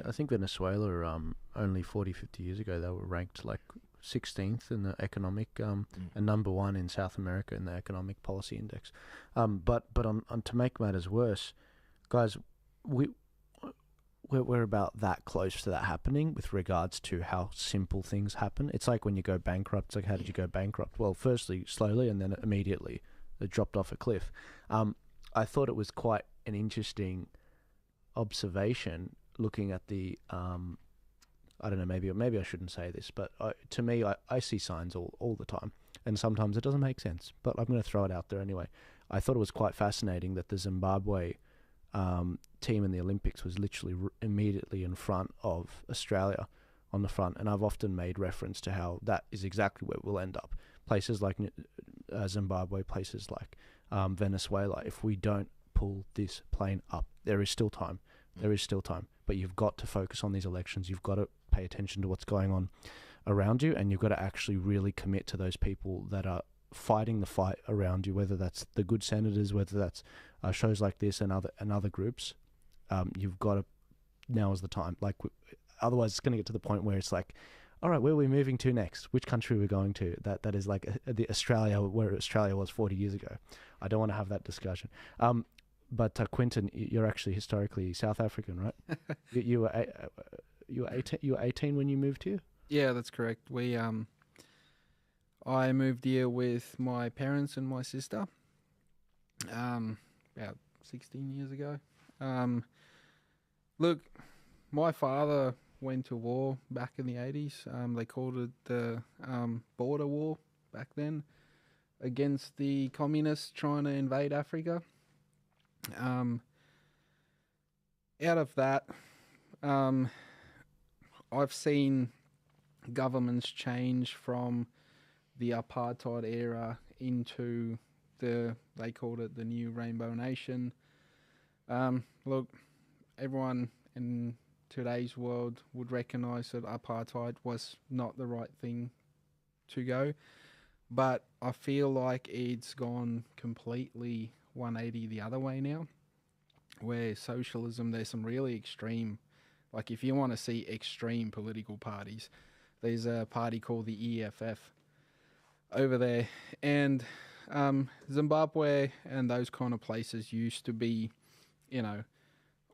I think Venezuela, only 40, 50 years ago, they were ranked like 16th in the economic, and number one in South America in the economic policy index. But on to make matters worse, guys, we we're about that close to that happening with regards to how simple things happen. It's like when you go bankrupt. It's like, how did you go bankrupt? Well, firstly, slowly, and then immediately it dropped off a cliff. I thought it was quite an interesting observation looking at the, I don't know, maybe I shouldn't say this, but to me, I see signs all the time, and sometimes it doesn't make sense, but I'm going to throw it out there anyway. I thought it was quite fascinating that the Zimbabwe team in the Olympics was literally immediately in front of Australia on the front, and I've often made reference to how that is exactly where we'll end up. Places like Zimbabwe, places like Venezuela, if we don't pull this plane up, there is still time. There is still time, but you've got to focus on these elections. You've got to pay attention to what's going on around you, and you've got to actually really commit to those people that are fighting the fight around you, whether that's the good senators, whether that's shows like this and other groups. You've got to, now is the time. Like, otherwise it's going to get to the point where it's like, all right, where are we moving to next? Which country are we going to? That is like the Australia, where Australia was 40 years ago. I don't want to have that discussion. But Quinton, you're actually historically South African, right? you were 18 when you moved here? Yeah, that's correct. I moved here with my parents and my sister about 16 years ago. Look, my father went to war back in the 80s. They called it the border war back then, against the communists trying to invade Africa. Out of that, I've seen governments change from the apartheid era into they called it the new Rainbow Nation. Look, everyone in today's world would recognize that apartheid was not the right thing to go, but I feel like it's gone completely 180 the other way now, where socialism, there's some really extreme, like if you want to see extreme political parties, there's a party called the EFF over there, and Zimbabwe and those kind of places used to be,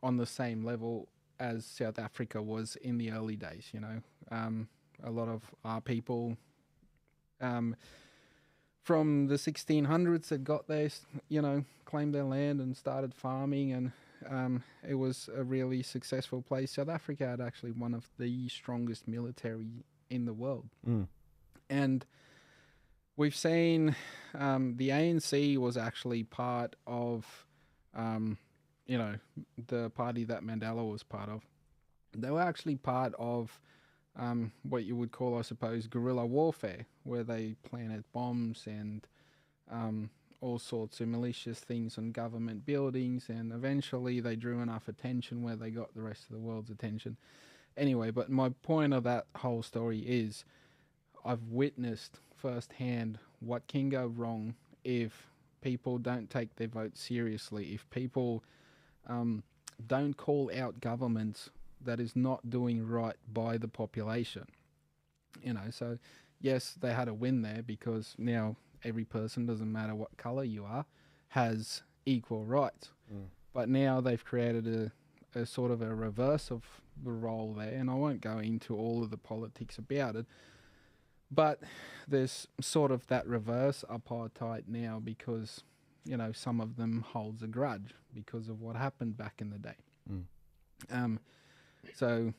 on the same level as South Africa was in the early days. A lot of our people from the 1600s that got there, claimed their land and started farming, and it was a really successful place. South Africa had actually one of the strongest military in the world. And we've seen the ANC was actually part of, the party that Mandela was part of. They were actually part of what you would call, I suppose, guerrilla warfare, where they planted bombs and all sorts of malicious things on government buildings, and eventually they drew enough attention where they got the rest of the world's attention. Anyway, but my point of that whole story is I've witnessed firsthand what can go wrong if people don't take their vote seriously, if people don't call out governments that is not doing right by the population. So yes, they had a win there because now every person, doesn't matter what color you are, has equal rights. But now they've created a sort of a reverse of the role there, and I won't go into all of the politics about it, but there's sort of that reverse apartheid now because, some of them holds a grudge because of what happened back in the day. So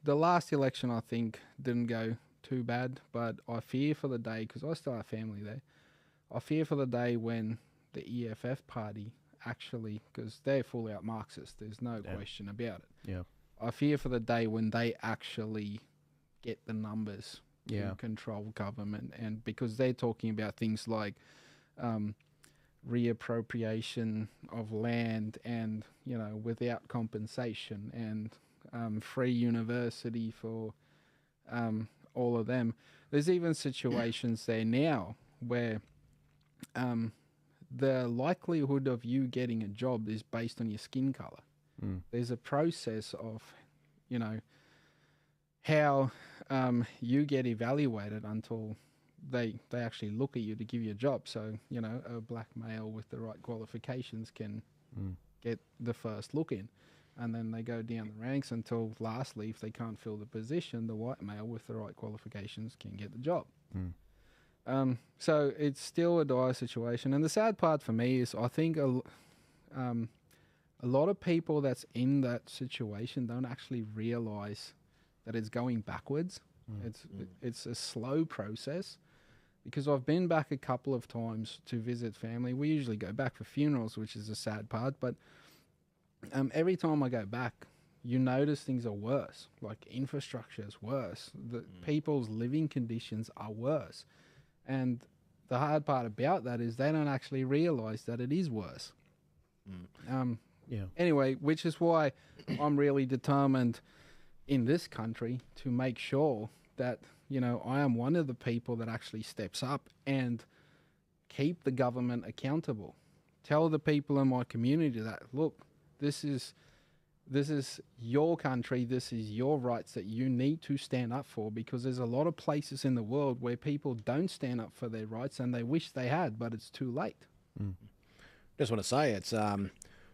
the last election, I think, didn't go too bad, but I fear for the day, because I still have family there, I fear for the day when the EFF party actually, because they're full out Marxist, there's no question about it. Yeah. I fear for the day when they actually get the numbers to control government, and because they're talking about things like reappropriation of land and, without compensation, and free university for all of them. There's even situations there now where the likelihood of you getting a job is based on your skin color. There's a process of, you know, how you get evaluated until they actually look at you to give you a job. So, you know, a black male with the right qualifications can get the first look in. And then they go down the ranks until lastly, if they can't fill the position, the white male with the right qualifications can get the job. So it's still a dire situation. And the sad part for me is I think a lot of people that's in that situation don't actually realize that it's going backwards. It's a slow process, because I've been back a couple of times to visit family. We usually go back for funerals, which is a sad part, but every time I go back, you notice things are worse. Like infrastructure is worse. The people's living conditions are worse. And the hard part about that is they don't actually realize that it is worse. Anyway, which is why I'm really determined in this country to make sure that, you know, I am one of the people that actually steps up and keep the government accountable. Tell the people in my community that, look, this is your country, this is your rights that you need to stand up for, because there's a lot of places in the world where people don't stand up for their rights and they wish they had, but it's too late. Just want to say it's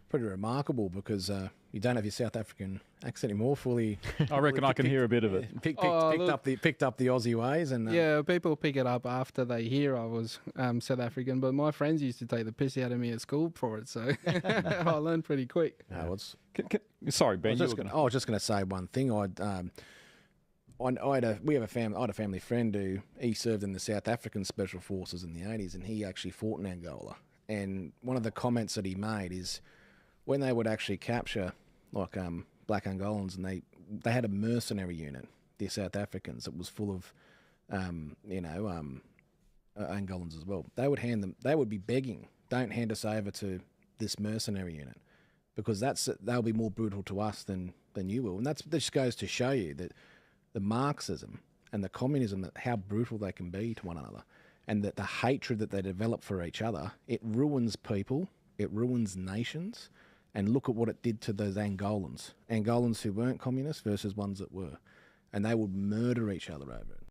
pretty remarkable, because you don't have your South African accent anymore fully. I reckon I can hear a bit of it. Picked up the Aussie ways, and yeah, people pick it up after they hear I was South African, but my friends used to take the piss out of me at school for it, so I learned pretty quick. No, it's. Sorry, Ben. I was just going to say one thing. I had a family friend who he served in the South African Special Forces in the 80s, and he actually fought in Angola. And one of the comments that he made is, when they would actually capture like black Angolans, and they had a mercenary unit, the South Africans, that was full of Angolans as well. They would be begging, don't hand us over to this mercenary unit, because they'll be more brutal to us than you will. And that just goes to show you that the Marxism and the communism, that how brutal they can be to one another, and that the hatred that they develop for each other, it ruins people, it ruins nations. And look at what it did to those Angolans who weren't communists versus ones that were. And they would murder each other over it.